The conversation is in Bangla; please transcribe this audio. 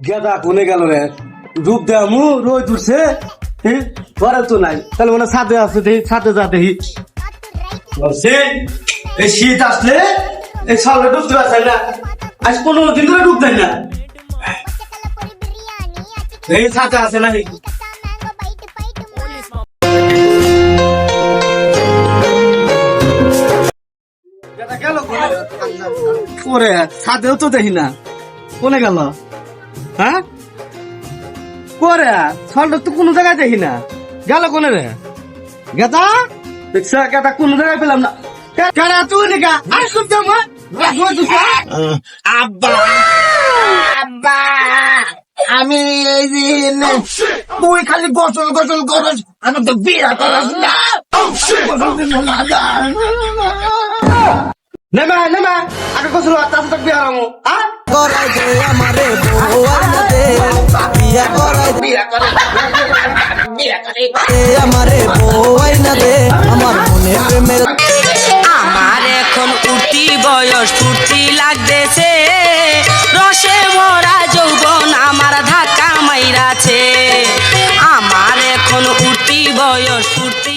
গেদা কোনে গেল রে? রূপ দেমু রোজ উঠছে, ঘরে তো নাই, তাহলে মনে ছাদে আছে, দেখি ছাদে যা দেখি। এই শীত আসলে এই সালে ডুবতে পারছে না, আজ 15 দিন ধরে ডুব দেয় না। এই ছাদে আছে নাকি? গেল করে ছাদেও তো দেখি না, কোনে গেল? হ্যাঁ করে ছলটা তো কোনো জায়গায় দেখি না, গেল কোনে রে? গেদা দেখছ, গেদা কোনো জায়গায় পেলাম না। কেডা তুই নিকা আর সব জামা আব্বা আব্বা আমি এই দিন তুই খালি গোসল গোসল করস, আমার তো বিয়ে করস না। নেমা নেমা আগে গোসল তার তো বিয়ে হারামো। করাই দে আমারে বউ আনতে, বিয়ে করাই বিয়ে করে আমারে বউ আইনা দে, আমার মনে প্রেমের। আমার এখন উঠতি বয়স ফুর্তি লাগতেছে, রসে ভরা যৌবন আমার ধাক্কা মাইরাছে। আমার এখন উঠতি বয়স ফুর্তি